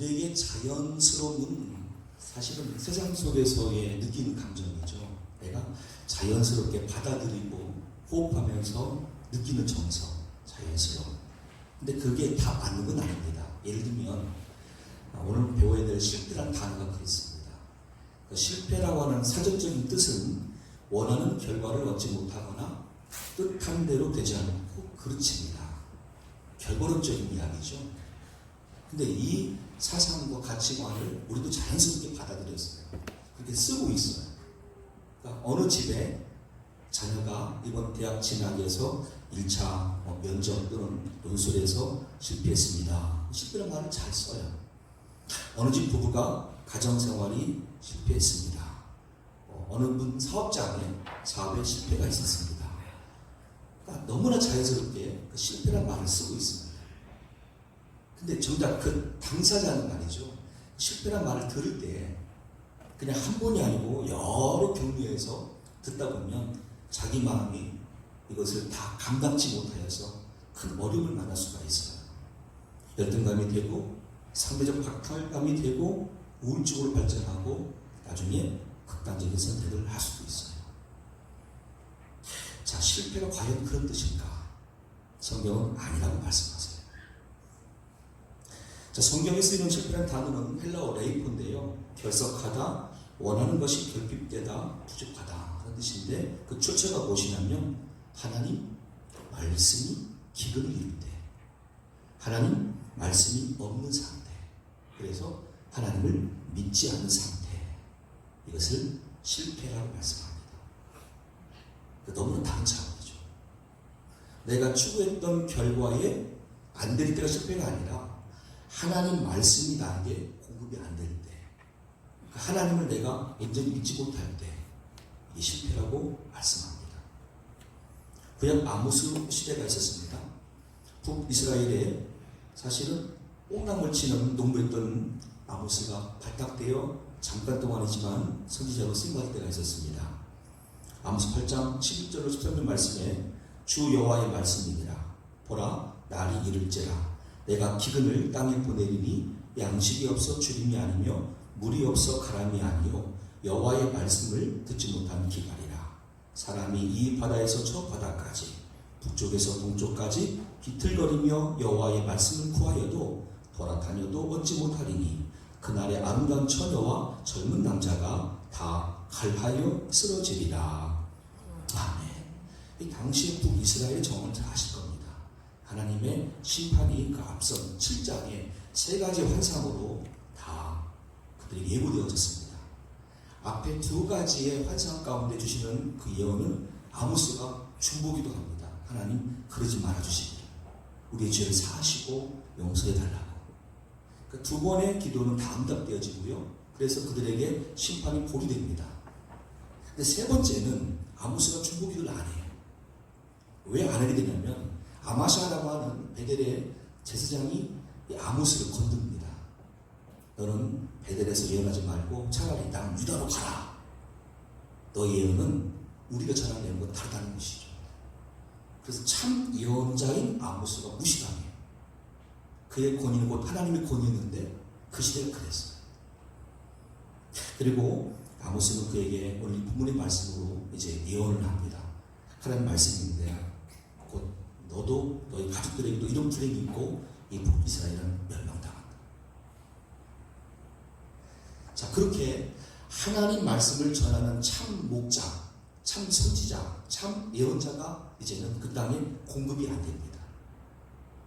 우리에게 자연스러운 사실은 세상 속에서의 느끼는 감정이죠. 내가 자연스럽게 받아들이고 호흡하면서 느끼는 정서, 자연스러움. 근데 그게 다 맞는 건 아닙니다. 예를 들면 오늘 배워야 될 실패라는 단어가 그렇습니다. 실패라고 하는 사전적인 뜻은 원하는 결과를 얻지 못하거나 뜻한 대로 되지 않고 그르칩니다. 결과론적인 이야기죠. 근데 이 사상과 가치관을 우리도 자연스럽게 받아들였어요. 그렇게 쓰고 있어요. 그러니까 어느 집에 자녀가 이번 대학 진학에서 1차 면접 또는 논술에서 실패했습니다. 실패라는 말을 잘 써요. 어느 집 부부가 가정생활이 실패했습니다. 어느 분 사업장에 사업에 실패가 있었습니다. 그러니까 너무나 자연스럽게 그 실패라는 말을 쓰고 있습니다. 근데 정작 그 당사자는 말이죠. 실패라는 말을 들을 때 그냥 한 번이 아니고 여러 경로에서 듣다 보면 자기 마음이 이것을 다 감당치 못하여서 큰 어려움을 만날 수가 있어요. 열등감이 되고 상대적 박탈감이 되고 우울증으로 발전하고 나중에 극단적인 선택을 할 수도 있어요. 자, 실패가 과연 그런 뜻인가? 성경은 아니라고 말씀하세요. 자, 성경에 쓰이는 실패라는 단어는 헬라어 레이포인데요. 결석하다, 원하는 것이 결핍되다, 부족하다 하는 뜻인데 그 출처가 무엇이냐면 하나님 말씀이 기근을 이룰 때, 하나님 말씀이 없는 상태, 그래서 하나님을 믿지 않는 상태, 이것을 실패라고 말씀합니다. 너무나 다른 차원이죠. 내가 추구했던 결과에 안 될 때가 실패가 아니라 하나님 말씀이 나에게 공급이 안 될 때, 하나님을 내가 온전히 믿지 못할 때 이게 실패라고 말씀합니다. 구약 아모스 시대가 있었습니다. 북이스라엘에 사실은 뽕나물 치는 농부였던 아모스가 발탁되어 잠깐 동안이지만 선지자로 쓰임받을 때가 있었습니다. 아모스 8장 11절로 13절 말씀에 주 여호와의 말씀이니라. 보라, 날이 이를지라. 내가 기근을 땅에 보내리니 양식이 없어 주림이 아니며 물이 없어 가람이 아니요 여호와의 말씀을 듣지 못한 기갈이라. 사람이 이 바다에서 저 바다까지 북쪽에서 동쪽까지 비틀거리며 여호와의 말씀을 구하여도 돌아다녀도 얻지 못하리니 그날의 아름다운 처녀와 젊은 남자가 다 칼하여 쓰러지리라. 아멘. 이 당시의 북이스라엘의 정원을 잘 아실 겁니다. 하나님의 심판이 그 앞선 7장에 세 가지 환상으로 다 그들이 예고되어졌습니다. 앞에 두 가지의 환상 가운데 주시는 그 예언은 아모스가 중보기도 합니다. 하나님 그러지 말아주시기를, 우리의 죄를 사하시고 용서해달라고. 그 두 번의 기도는 다 응답되어지고요. 그래서 그들에게 심판이 보류됩니다. 근데 세 번째는 아모스가 중보기도를 안 해요. 왜 안 하게 되냐면 아마샤라고 하는 베델의 제사장이 이 아모스를 건듭니다. 너는 베델에서 예언하지 말고 차라리 나는 유다로 가라. 너 예언은 우리가 전하는 예언과 다르다는 것이죠. 그래서 참 예언자인 아모스가 무시당해요. 그의 권위는 곧 하나님의 권위였는데 그 시대가 그랬어요. 그리고 아모스는 그에게 오늘 이 본문의 말씀으로 이제 예언을 합니다. 하나님 말씀인데 곧 너도 너희 가족들에게도 이런 불행이 있고 이 북이스라엘은 멸망당한다. 자, 그렇게 하나님 말씀을 전하는 참 목자, 참 선지자, 참 예언자가 이제는 그 땅에 공급이 안 됩니다.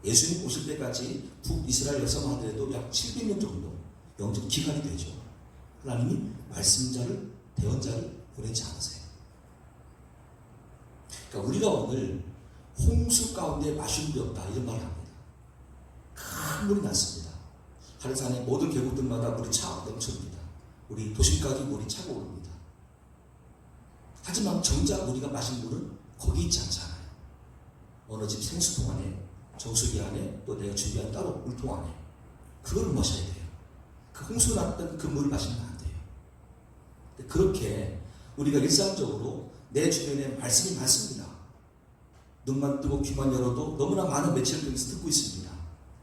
예수님 오실 때까지 북이스라엘 역사만 하더라도 약 700년 정도 영적 기간이 되죠. 하나님이 말씀자를, 대언자를 보내지 않으세요. 그러니까 우리가 오늘 홍수 가운데 마실 물이 없다 이런 말을 합니다. 큰 물이 났습니다. 하늘산의 모든 계곡들마다 물이 차 넘칩니다. 우리 도심까지 물이 차고 오릅니다. 하지만 정작 우리가 마실 물은 거기 있지 않잖아요. 어느 집 생수통 안에, 정수기 안에, 또 내가 준비한 따로 물통 안에 그걸 마셔야 돼요. 그 홍수 났던 그 물을 마시면 안 돼요. 그렇게 우리가 일상적으로 내 주변에 말씀이 많습니다. 눈만 뜨고 귀만 열어도 너무나 많은 매체를 통해서 듣고 있습니다.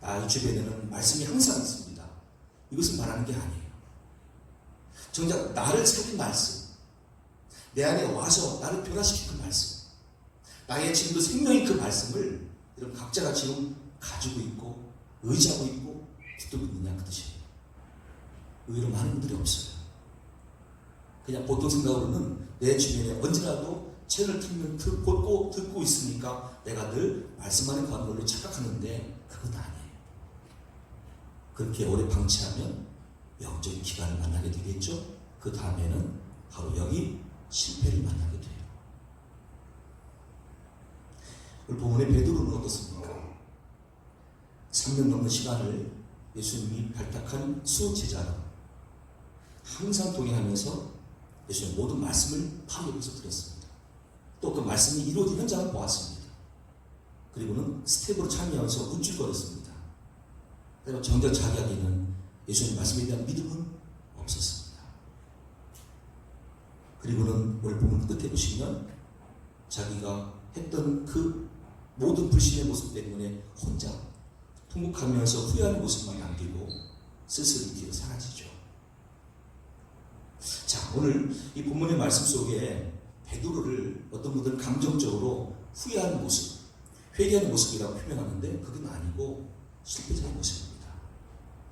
나의 주변에는 말씀이 항상 있습니다. 이것을 말하는 게 아니에요. 정작 나를 살린 말씀, 내 안에 와서 나를 변화시킨 그 말씀, 나의 지금도 생명인 그 말씀을 여러분 각자가 지금 가지고 있고 의지하고 있고 붙들고 있느냐 그 뜻이에요. 의외로 많은 분들이 없어요. 그냥 보통 생각으로는 내 주변에 언제라도 채널을 틀면 듣고 있으니까 내가 늘 말씀만에 가는 걸로 착각하는데 그건 아니에요. 그렇게 오래 방치하면 영적인 기간을 만나게 되겠죠. 그 다음에는 바로 여기 실패를 만나게 돼요. 오늘 본문의 베드로는 어떻습니까? 3년 넘는 시간을 예수님이 발탁한 수제자로 항상 동행하면서 예수님의 모든 말씀을 바로 옆에서 들었습니다. 또 그 말씀이 이루어진 현장을 보았습니다. 그리고는 스텝으로 참여하면서 우쭐거렸습니다. 그리고 정작 자기에게는 예수님 말씀에 대한 믿음은 없었습니다. 그리고는 오늘 본문 끝에 보시면 자기가 했던 그 모든 불신의 모습 때문에 혼자 통곡하면서 후회하는 모습만 남기고 스스로 뒤로 사라지죠. 자, 오늘 이 본문의 말씀 속에 베드로를 어떤 분들은 감정적으로 후회하는 모습, 회개하는 모습이라고 표현하는데 그건 아니고 실패자의 모습입니다.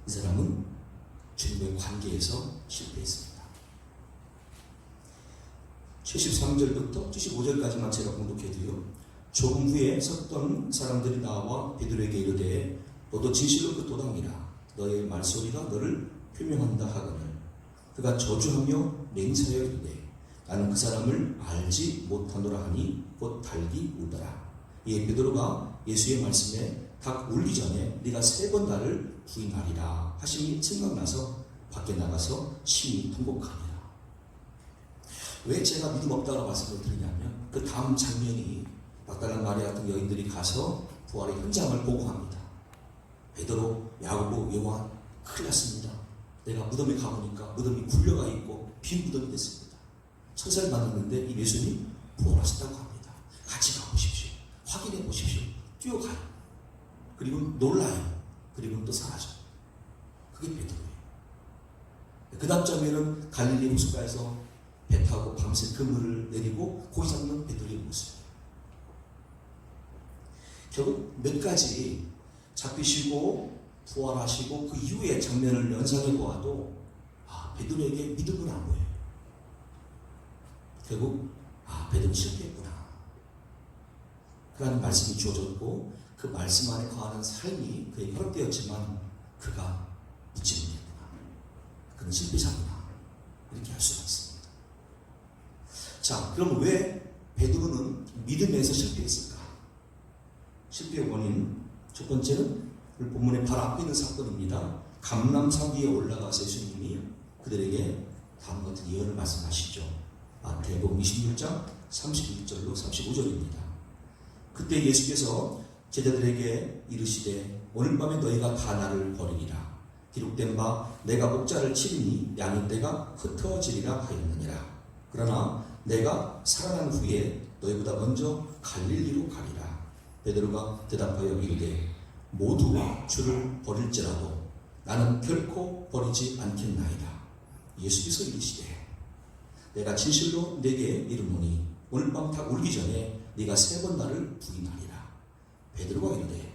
이 사람은 주님과의 관계에서 실패했습니다. 73절부터 75절까지만 제가 공독해드려 조금 후에 섰던 사람들이 나와 베드로에게 이르되 너도 진실로 그 도당이라 너의 말소리가 너를 표명한다 하거늘 그가 저주하며 맹세하여 이르되 나는 그 사람을 알지 못하노라 하니 곧 달기 울더라. 이에 베드로가 예수의 말씀에 닭 울기 전에 네가 3번 나를 부인하리라 하심이 생각나서 밖에 나가서 심히 통곡하니라. 왜 제가 믿음 없다고 말씀을 드리냐면 그 다음 장면이 막달라 마리아 같은 여인들이 가서 부활의 현장을 보고합니다. 베드로, 야고보, 요한 큰일 났습니다. 내가 무덤에 가보니까 무덤이 굴려가 있고 빈 무덤이 됐습니다. 천사를 만났는데 이 예수님 부활하셨다고 합니다. 같이 가보십시오. 확인해 보십시오. 뛰어가요. 그리고 놀라요. 그리고 또 사라져요. 그게 베드로예요. 그 다음 장면은 갈릴리 호숫가에서 배 타고 밤새 그물을 내리고 고기 잡는 베드로의 모습이에요. 결국 몇 가지 잡히시고 부활하시고 그 이후의 장면을 연상해 보아도 베드로에게 믿음은 안 보여요. 결국 베드로 실패했구나 그라는 말씀이 주어졌고 그 말씀 안에 거하는 삶이 그에게 허락되었지만 그가 믿지 못했구나. 그는 실패자구나. 이렇게 할 수가 있습니다. 자, 그럼 왜 베드로는 믿음에서 실패했을까? 실패의 원인 첫 번째는 본문의 바로 앞에 있는 사건입니다. 감람산 위에 올라가서 예수님이 그들에게 다음 같은 예언을 말씀하시죠. 마태복음 26장 31절로 35절입니다. 그때 예수께서 제자들에게 이르시되 오늘 밤에 너희가 다 나를 버리리라. 기록된 바 내가 목자를 치리니 양의 떼가 흩어지리라 하였느니라. 그러나 내가 살아난 후에 너희보다 먼저 갈릴리로 가리라. 베드로가 대답하여 이르되 모두 주를 버릴지라도 나는 결코 버리지 않겠나이다. 예수께서 이르시되 내가 진실로 내게 이르노니 오늘 밤 닭 울기 전에 네가 3번 나를 부인하리라. 베드로가 이르되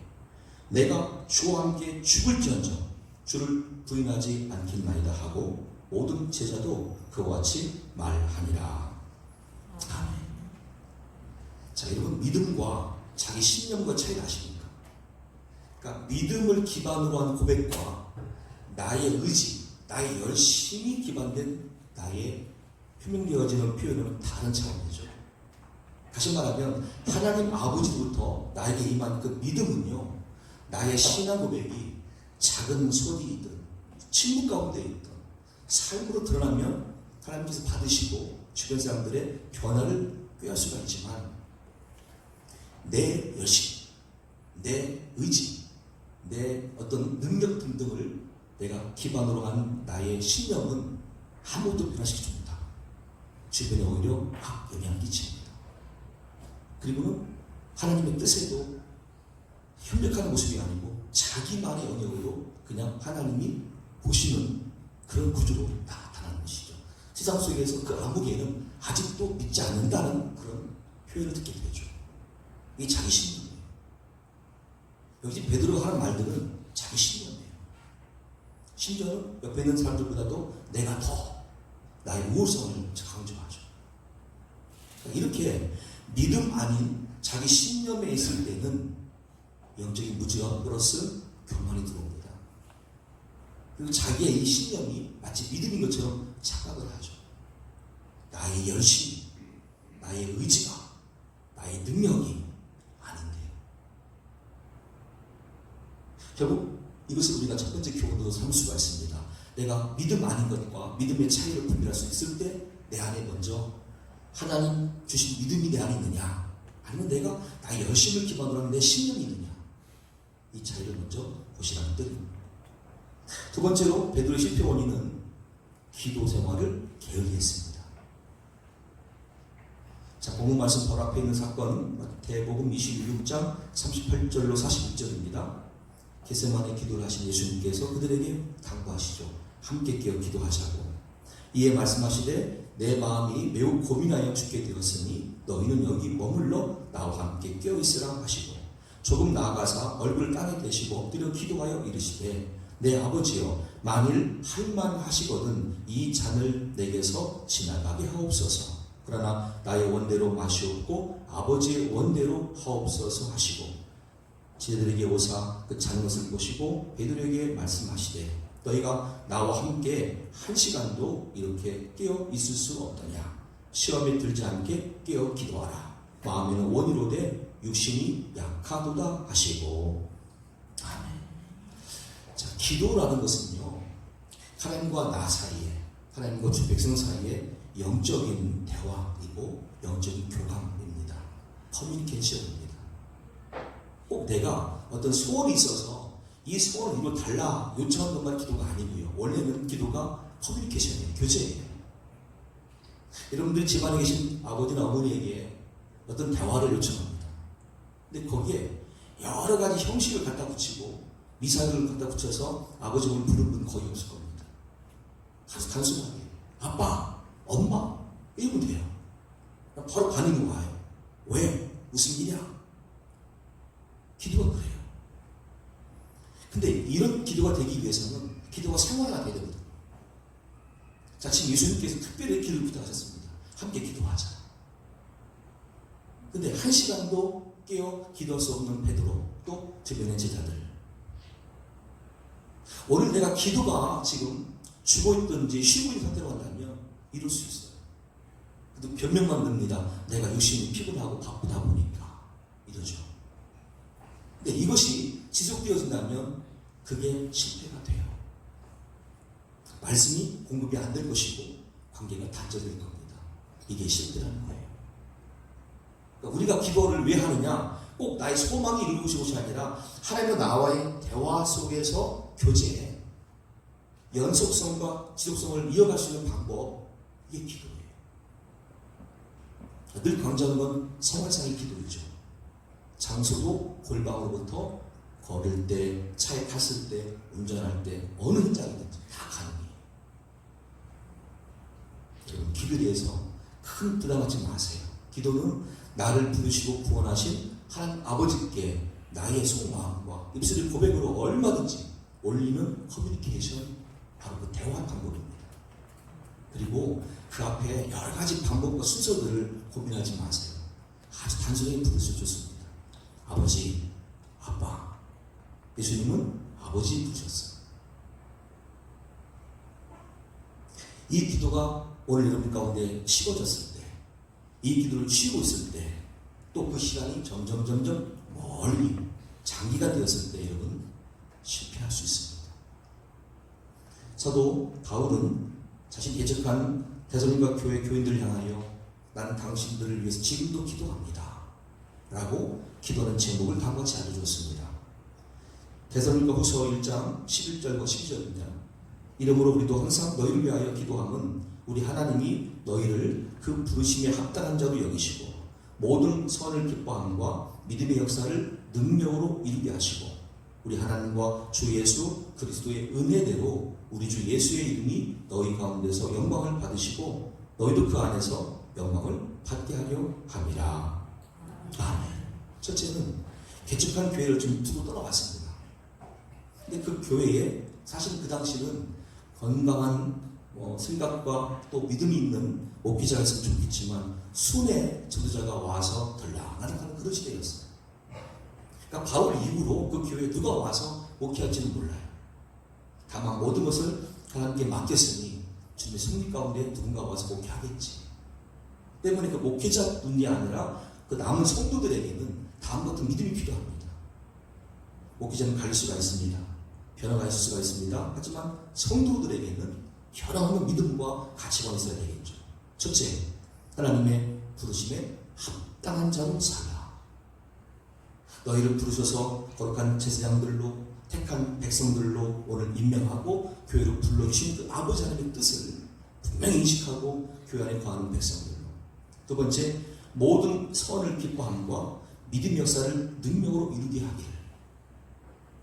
내가 주와 함께 죽을지언정 주를 부인하지 않겠나이다 하고 모든 제자도 그와 같이 말하니라. 아멘. 자, 여러분 믿음과 자기 신념과 차이를 아십니까? 그러니까 믿음을 기반으로 한 고백과 나의 의지, 나의 열심이 기반된 나의 표명되어지는 표현은 다른 차원이죠. 다시 말하면 하나님 아버지로부터 나에게 임한 그 믿음은요, 나의 신앙 고백이 작은 소리이든 침묵 가운데 있든 삶으로 드러나면 하나님께서 받으시고 주변 사람들의 변화를 꾀할 수가 있지만 내 열심, 내 의지, 내 어떤 능력 등등을 내가 기반으로 한 나의 신념은 아무것도 변화시키지 못하고 주변에 오히려 영향을 끼칩니다. 그리고는 하나님의 뜻에도 협력하는 모습이 아니고 자기만의 영역으로 그냥 하나님이 보시는 그런 구조로 나타나는 것이죠. 세상 속에서 그 아무개는 아직도 믿지 않는다는 그런 표현을 듣게 되죠. 이게 자기 신념이에요. 여기 베드로가 하는 말들은 자기 신념이에요. 심지어는 옆에 있는 사람들보다도 내가 더 나의 우월성을 강조하죠. 이렇게 믿음 아닌 자기 신념에 있을 때는 영적인 무지와 플러스 교만이 들어옵니다. 그리고 자기의 이 신념이 마치 믿음인 것처럼 착각을 하죠. 나의 열심, 나의 의지가, 나의 능력이 아닌데요. 결국 이것을 우리가 첫 번째 교훈으로 삼을 수가 있습니다. 내가 믿음 아닌 것과 믿음의 차이를 분별할 수 있을 때 내 안에 먼저 하나님 주신 믿음이 내 안에 있느냐, 아니면 내가 나의 열심을 기반으로 하는 내 신념이 있느냐, 이 차이를 먼저 보시라는 뜻입니다. 두 번째로 베드로의 실패 원인은 기도 생활을 게을리 했습니다. 자, 본문 말씀 바로 앞에 있는 사건은 마태복음 26장 38절로 41절입니다. 겟세마네 기도를 하신 예수님께서 그들에게 당부하시죠. 함께 깨어 기도하자고. 이에 말씀하시되 내 마음이 매우 고민하여 죽게 되었으니 너희는 여기 머물러 나와 함께 깨어 있으라 하시고, 조금 나아가사 얼굴을 땅에 대시고 엎드려 기도하여 이르시되 내 아버지여, 만일 할만하시거든 이 잔을 내게서 지나가게 하옵소서. 그러나 나의 원대로 마시옵고 아버지의 원대로 하옵소서 하시고, 제자들에게 오사 그 잔것을 보시고 베드로에게 말씀하시되 너희가 나와 함께 한 시간도 이렇게 깨어 있을 수 없더냐. 시험에 들지 않게 깨어 기도하라. 마음에는 원이로되 육신이 약하도다 하시고. 아멘. 자, 기도라는 것은요, 하나님과 나 사이에, 하나님과 주 백성 사이에 영적인 대화이고 영적인 교감입니다. 커뮤니케이션입니다. 꼭 내가 어떤 소원이 있어서 이 소원을 이루어 달라 요청하는 것만 기도가 아니고요. 원래는 기도가 커뮤니케이션이에요. 교제예요. 여러분들이 집안에 계신 아버지나 어머니에게 어떤 대화를 요청합니다. 근데 거기에 여러 가지 형식을 갖다 붙이고 미사를 갖다 붙여서 아버지 어머니 부르는 분 거의 없을 겁니다. 아주 단순하게 아빠, 엄마 이러면 돼요. 바로 반응이 와요. 왜? 무슨 일이야? 기도가 그래요. 근데 이런 기도가 되기 위해서는 기도가 생활화가 돼야 됩니다. 자, 지금 예수님께서 특별히 기도를 부탁하셨습니다. 함께 기도하자. 근데 한 시간도 깨어 기도할 수 없는 베드로, 또 주변의 제자들. 오늘 내가 기도가 지금 죽어있든지 쉬고 있는 상태로 간다면 이룰 수 있어요. 그래도 변명만 듭니다. 내가 열심히 피곤하고 바쁘다 보니까 이러죠. 근데 이것이 지속되어진다면 그게 실패가 돼요. 말씀이 공급이 안 될 것이고 관계가 단절될 겁니다. 이게 실패라는 거예요. 그러니까 우리가 기도를 왜 하느냐? 꼭 나의 소망이 이루어지는 것이 아니라 하나님과 나와의 대화 속에서 교제, 연속성과 지속성을 이어갈 수 있는 방법, 이게 기도예요. 늘 강조하는 건 생활상의 기도이죠. 장소도 골방으로부터 걸을 때, 차에 탔을 때, 운전할 때, 어느 현장이든지 다 가능해요. 여러분, 기도에 대해서 큰 부담 갖지 마세요. 기도는 나를 부르시고 구원하신 하나님 아버지께 나의 소망과 입술의 고백으로 얼마든지 올리는 커뮤니케이션, 바로 그 대화 방법입니다. 그리고 그 앞에 여러 가지 방법과 순서들을 고민하지 마세요. 아주 단순하게 부르셔도 좋습니다. 아버지, 아빠. 예수님은 아버지 부르셨어요. 이 기도가 오늘 여러분 가운데 식어졌을 때, 이 기도를 쉬고 있을 때, 또 그 시간이 점점 멀리 장기가 되었을 때 여러분 실패할 수 있습니다. 사도 바울은 자신이 개척한 데살로니가 교회 교인들을 향하여 나는 당신들을 위해서 지금도 기도합니다 라고 기도하는 제목을 다음과 같이 알려주었습니다. 데살로니가 후서 1장 11절과 12절입니다. 이러므로 우리도 항상 너희를 위하여 기도함은 우리 하나님이 너희를 그 부르심에 합당한 자로 여기시고 모든 선을 기뻐함과 믿음의 역사를 능력으로 이루게 하시고 우리 하나님과 주 예수 그리스도의 은혜대로 우리 주 예수의 이름이 너희 가운데서 영광을 받으시고 너희도 그 안에서 영광을 받게 하려 함이라. 아멘. 첫째는 개척한 교회를 좀 두고 떠나왔습니다. 근데 그 교회에 사실 그 당시는 건강한 생각과 또 믿음이 있는 목회자가 있으면 좋겠지만 순회 전도자가 와서 덜랑하는 그런 시대였어요. 그러니까 바울 이후로 그 교회에 누가 와서 목회할지는 몰라요. 다만 모든 것을 하나님께 맡겼으니 주님의 승리 가운데 누군가 와서 목회하겠지. 때문에 그 목회자뿐이 아니라 그 남은 성도들에게는 다음 같은 믿음이 필요합니다. 목회자는 갈릴 수가 있습니다. 변화가 있을 수가 있습니다. 하지만 성도들에게는 변화없는 믿음과 가치관이 있어야 되겠죠. 첫째, 하나님의 부르심에 합당한 자로 살라. 너희를 부르셔서 거룩한 제사장들로 택한 백성들로 오늘 임명하고 교회로 불러주신 그 아버지 하나님의 뜻을 분명히 인식하고 교회 안에 거하는 백성들로. 두 번째, 모든 선을 기뻐함과 믿음 역사를 능력으로 이루게 하기를.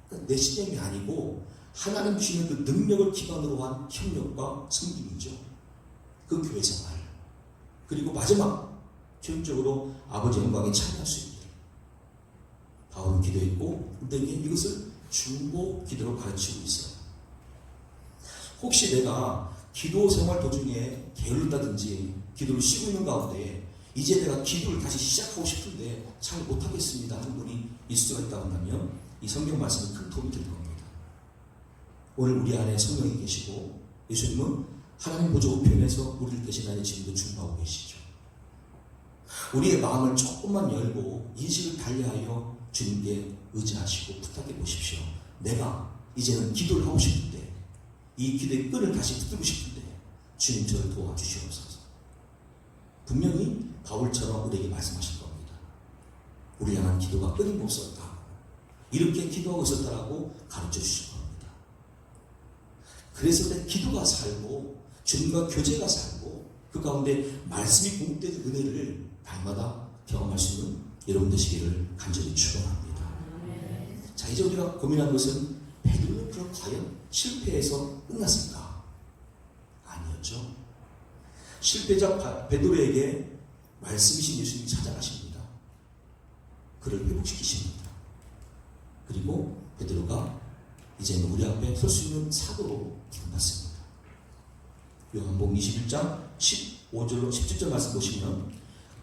그러니까 내 신념이 아니고 하나님 주시는 그 능력을 기반으로 한 협력과 섬김이죠. 그 교회 생활. 그리고 마지막 최종적으로 아버지 영광에 참여할 수 있기를. 바울은 기도했고 우리에게 이것을 중보 기도로 가르치고 있어요. 혹시 내가 기도 생활 도중에 게을렀다든지 기도를 쉬고 있는 가운데 이제 내가 기도를 다시 시작하고 싶은데 잘 못하겠습니다 하는 분이 있을 수가 있다고 한다면 이 성경 말씀은 큰 도움이 될 겁니다. 오늘 우리 안에 성령이 계시고 예수님은 하나님 보좌 우편에서 우리를 대신하여 지금도 중보하고 계시죠. 우리의 마음을 조금만 열고 인식을 달리하여 주님께 의지하시고 부탁해 보십시오. 내가 이제는 기도를 하고 싶은데 이 기도의 끈을 다시 붙들고 싶은데 주님 저를 도와주시옵소서. 분명히 바울처럼 우리에게 말씀하실 겁니다. 우리 향한 기도가 끊임없었다. 이렇게 기도하고 있었다라고 가르쳐 주실 겁니다. 그래서 내 기도가 살고 주님과 교제가 살고 그 가운데 말씀이 공급되는 은혜를 날마다 경험할 수 있는 여러분 되시기를 간절히 축원합니다. 자, 이제 우리가 고민한 것은 베드로는 그럼 과연 실패해서 끝났을까? 아니었죠. 실패자 베드로에게 말씀이신 예수님이 찾아가십니다. 그를 회복시키십니다. 그리고 베드로가 이제는 우리 앞에 설 수 있는 사도로 부름받습니다. 요한복음 21장 15절로 17절 말씀 보시면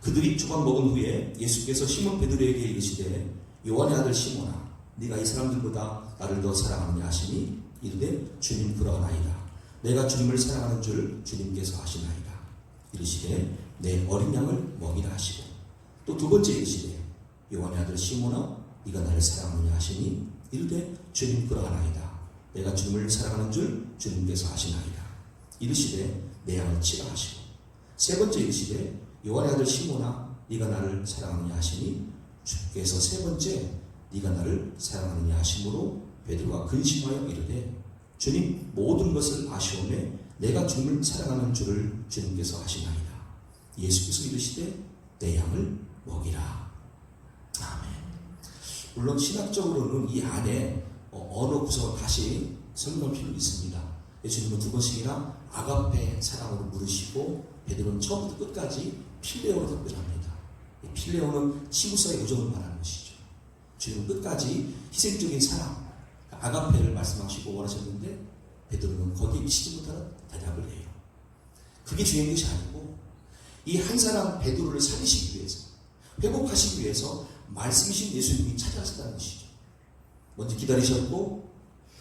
그들이 조각 먹은 후에 예수께서 시몬 베드로에게 이르시되 요한의 아들 시몬아 네가 이 사람들보다 나를 더 사랑하느냐 하시니 이르되 주님 그러하나이다. 내가 주님을 사랑하는 줄 주님께서 아시나이다. 이르시되 내 어린 양을 먹이라 하시고 또 두 번째 이르시되 요한의 아들 시몬아 네가 나를 사랑하느냐 하시니 이르되 주님 그러하나이다. 내가 주님을 사랑하는 줄 주님께서 아시나이다. 이르시되 내 양을 치라 하시고 세 번째 이르시되 요한의 아들 시몬아 네가 나를 사랑하느냐 하시니 주께서 세 번째 네가 나를 사랑하느냐 하심으로 베드로가 근심하여 이르되 주님 모든 것을 아시오매 내가 주님을 사랑하는 줄을 주님께서 아시나이다. 예수께서 이르시되 내 양을 먹이라. 아멘. 물론 신학적으로는 이 안에 언어 구성을 다시 설명할 필요가 있습니다. 예수님은 두 번씩이나 아가페 사랑으로 물으시고 베드로는 처음부터 끝까지 필레오로 답변합니다. 필레오는 친구 사이의 우정을 말하는 것이죠. 주님은 끝까지 희생적인 사랑, 아가페를 말씀하시고 원하셨는데 베드로는 거기에 미치지 못하는 대답을 해요. 그게 중요한 것이 아니고 이 한 사람 베드로를 살리시기 위해서 회복하시기 위해서 말씀이신 예수님이 찾아가셨다는 것이죠. 먼저 기다리셨고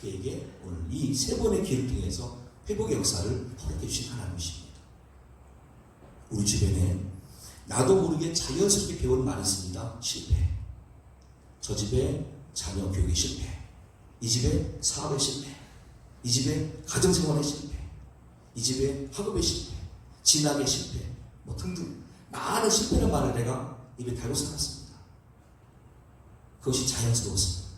그에게 오늘 이 세 번의 기회를 통해서 회복의 역사를 허락해 주신 하나님이십니다. 우리 주변에 나도 모르게 자연스럽게 배운 말이 있습니다. 실패. 저 집에 자녀 교육에 실패. 이 집에 사업에 실패. 이 집에 가정생활에 실패. 이 집에 학업에 실패. 진학에 실패. 뭐 등등 많은 실패라는 말을 내가 입에 달고 살았습니다. 그것이 자연스러웠습니다.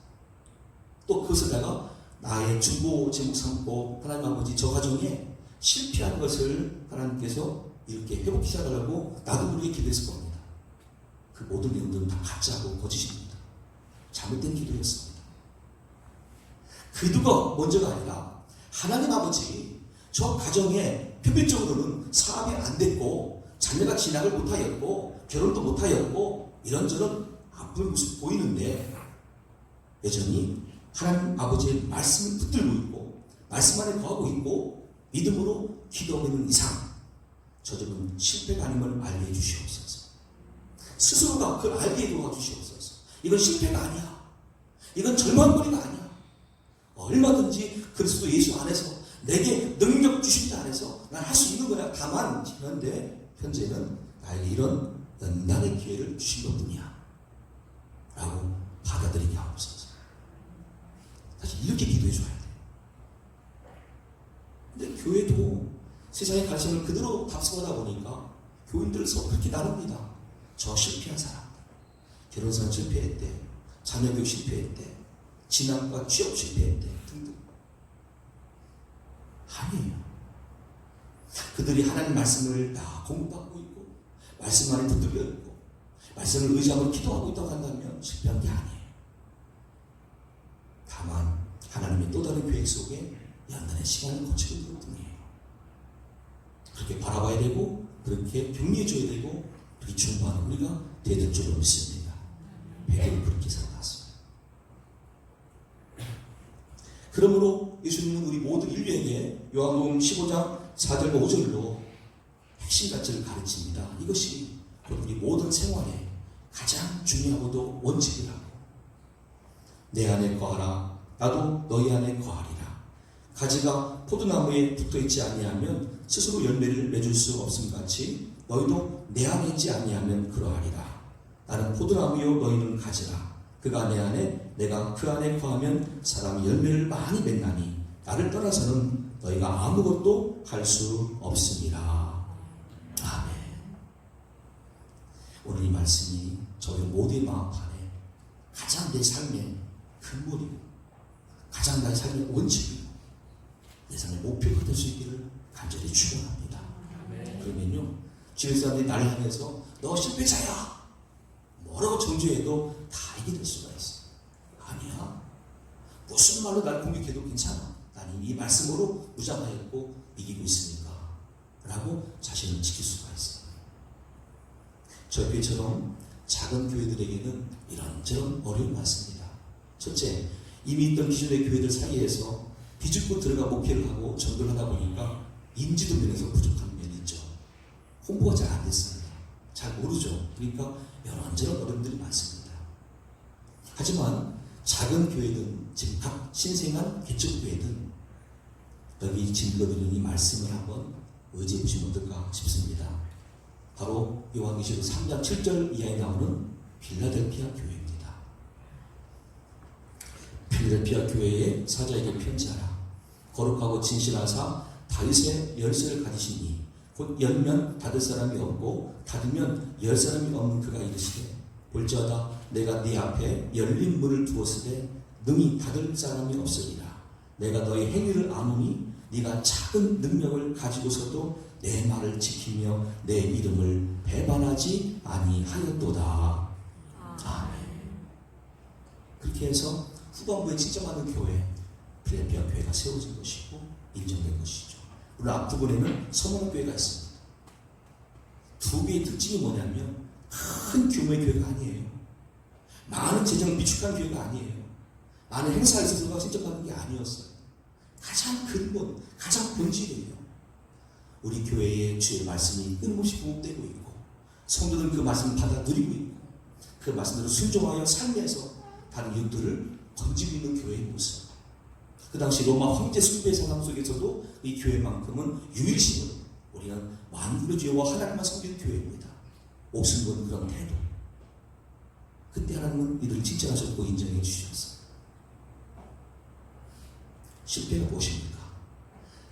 또 그것을 내가 나의 중보 제목 삼고 하나님 아버지 저 가정에 실패한 것을 하나님께서 이렇게 회복시켜달라고 나도 모르게 기도했을 겁니다. 그 모든 내용들은 다 가짜고 거짓입니다. 잘못된 기도였습니다. 누가 먼저가 아니라 하나님 아버지, 저 가정에 표면적으로는 사업이 안 됐고 자녀가 진학을 못하였고 결혼도 못하였고 이런저런 아픈 모습 보이는데 여전히 하나님 아버지의 말씀을 붙들고 있고 말씀 안에 거하고 있고 믿음으로 기도하고 있는 이상 저들은 실패가 아님을 알게 해주시옵소서. 스스로가 그걸 알게 도와주시옵소서. 이건 실패가 아니야. 이건 절망거리가 아니야. 얼마든지 그리스도 예수 안에서 내게 능력 주신 자 안에서 난 할 수 있는 거야. 다만 현재는 나에게 이런 연단의 기회를 주신 것뿐이야 라고 받아들이게 하옵소서. 사실 이렇게 기도해 줘야 돼. 근데 교회도 세상의 가르침을 그대로 답습하다 보니까 교인들 서로 그렇게 나눕니다. 저 실패한 사람, 결혼생활 실패했대, 자녀교육 실패했대, 진학과 취업 실패했대 등등. 아니에요. 그들이 하나님 말씀을 다 공부하고 있고 말씀 안에 붙들려 있고 말씀을 의지하고 기도하고 있다고 한다면 실패한 게 아니에요. 다만 하나님의 또 다른 계획 속에 연단의 시간을 거치고 있는 것뿐이에요. 그렇게 바라봐야 되고 그렇게 격려해 줘야 되고 그렇게 충고하는 우리가 되는 줄로 믿습니다. 베드로 그렇게 살아갔습니다. 그러므로 예수님은 우리 모든 인류에게 요한복음 15장 4절과 5절로 핵심 가치를 가르칩니다. 이것이 우리 모든 생활에 가장 중요하고도 원칙이라고. 내 안에 거하라 나도 너희 안에 거하리라. 가지가 포도나무에 붙어있지 아니하면 스스로 열매를 맺을 수 없음 같이 너희도 내 안에 있지 아니하면 그러하리라. 나는 포도나무요 너희는 가지라. 그가 내 안에 내가 그 안에 거하면 사람이 열매를 많이 맺나니 나를 떠나서는 너희가 아무것도 할 수 없습니다. 아멘. 오늘 이 말씀이 저희 모두의 마음판에 가장 내 삶의 근본이고 가장 나의 삶의 원칙이고 내 삶의 목표가 될 수 있기를 간절히 축원합니다. 그러면요 주변 사람들이 나를 향해서 너 실패자야 뭐라고 정죄해도 다 이겨낼 수가 있어. 아니야. 무슨 말로 날 공격해도 괜찮아. 나는 이 말씀으로 무장하였고 이기고 있으니까 라고 자신을 지킬 수가 있어요. 저희 교회처럼 작은 교회들에게는 이런저런 어려움이 많습니다. 첫째, 이미 있던 기존의 교회들 사이에서 비집고 들어가 목회를 하고 전도를 하다 보니까 인지도 면에서 부족한 면이 있죠. 홍보가 잘 안 됐습니다. 잘 모르죠. 그러니까 이런저런 어려움들이 많습니다. 하지만 작은 교회든 지금 각 신생한 개척교회든 여기 증거드리는 이 말씀을 한번 의지해 보시면 어떨까 싶습니다. 바로 요한계시록 3장 7절 이하에 나오는 필라델피아 교회입니다. 필라델피아 교회의 사자에게 편지하라. 거룩하고 진실하사 다윗의 열쇠를 가지시니 곧 열면 닫을 사람이 없고 닫으면 열 사람이 없는 그가 이르시되 볼지어다 내가 네 앞에 열린 문을 두었으되 능히 닫을 사람이 없으리라. 내가 너의 행위를 아노니 네가 작은 능력을 가지고서도 내 말을 지키며 내 이름을 배반하지 아니하였도다. 아멘. 그렇게 해서 후반부에 칭찬받는 교회 필라델피아 교회가 세워진 것이고 인정된 것이죠. 물론 앞부분에는 서문교회가 있습니다. 두 개의 특징이 뭐냐면 큰 규모의 교회가 아니에요. 많은 재정 비축한 교회가 아니에요. 많은 행사에 있어서가 신청받는 게 아니었어요. 가장 근본, 가장 본질이에요. 우리 교회에 주의 말씀이 끊임없이 공급되고 있고 성도들은 그 말씀을 받아 누리고 있고 그 말씀대로 순종하여 삶에서 다른 이웃들을 건지고 있는 교회의 모습. 그 당시 로마 황제 숭배 상황 속에서도 이 교회만큼은 유일신으로 우리는 만군의 주여와 하나님만 섬기는 교회입니다. 목숨 건 그런 태도. 그때 하나님은 이들을 칭찬하셨고 인정해 주셨어요. 실패가 무엇입니까?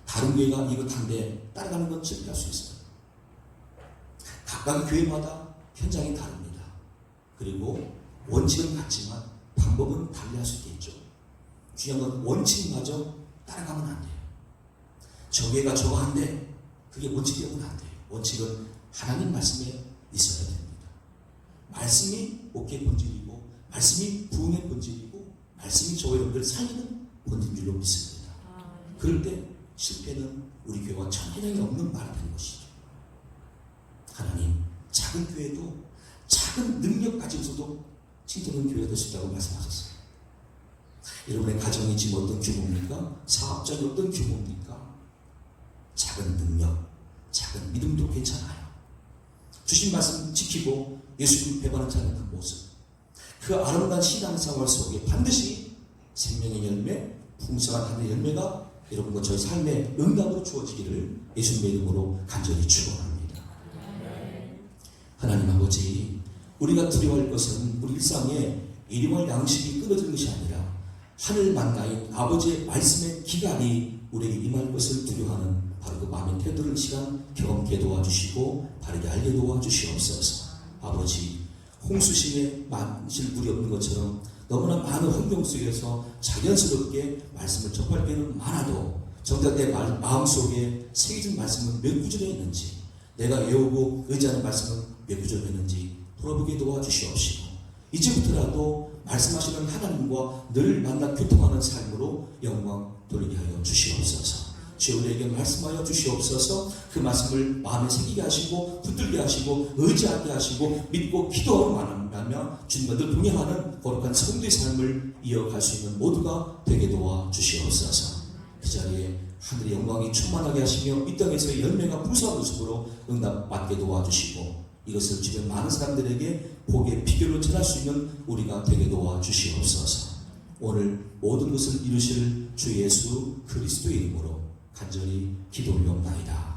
다른 교회가 이것한데 따라가는 건 실패할 수 있어요. 각각 교회마다 현장이 다릅니다. 그리고 원칙은 같지만 방법은 달리할 수 있겠죠. 중요한 건 원칙마저 따라가면 안 돼요. 저 교회가 저거 한데 그게 원칙이라고는 안 돼요. 원칙은 하나님 말씀에 있어야 됩니다. 말씀이 목회의 본질이고 말씀이 부흥의 본질이고 말씀이 저와 여러분들을 살리는 본인 줄로 믿습니다. 그럴 때 실패는 우리 교회와 전혀 없는 말이 되는 것이죠. 하나님, 작은 교회도 작은 능력 가지고서도 칭찬하는 교회가 될 수 있다고 말씀하셨어요. 여러분의 가정이 지금 어떤 규모입니까? 사업장이 어떤 규모입니까? 작은 능력, 작은 믿음도 괜찮아요. 주신 말씀 지키고 예수님 배반하지 않는 그 모습, 그 아름다운 신앙생활 속에 반드시 생명의 열매, 풍성한 하늘의 열매가 여러분과 저희 삶의 응답으로 주어지기를 예수님의 이름으로 간절히 축원합니다. 하나님 아버지, 우리가 두려워할 것은 우리 일상에 일용할 양식이 끊어지는 것이 아니라 하늘 만나인 아버지의 말씀의 기간이 우리에게 임할 것을 두려워하는 바로 그 마음의 태도를 시간 경험케 도와주시고 바르게 알게 도와주시옵소서. 아버지, 홍수심에 만실 물이 없는 것처럼 너무나 많은 환경 속에서 자연스럽게 말씀을 접할 때는 많아도 정작 내 마음속에 새겨진 말씀은 몇 구절에 있는지, 내가 외우고 의지하는 말씀은 몇 구절에 있는지 돌아보게 도와주시옵시고, 이제부터라도 말씀하시는 하나님과 늘 만나 교통하는 삶으로 영광 돌리게 하여 주시옵소서. 주여, 우리에게 말씀하여 주시옵소서. 그 말씀을 마음에 새기게 하시고 붙들게 하시고 의지하게 하시고 믿고 기도하며 주님과 늘 동행하는 거룩한 성도의 삶을 이어갈 수 있는 모두가 되게 도와 주시옵소서. 그 자리에 하늘의 영광이 충만하게 하시며 이 땅에서의 열매가 풍성한 모습으로 응답받게 도와주시고, 이것을 주변 많은 사람들에게 복의 비결로 전할 수 있는 우리가 되게 도와주시옵소서. 오늘 모든 것을 이루실 주 예수 그리스도의 이름으로 간절히 기도 올려옵나이다.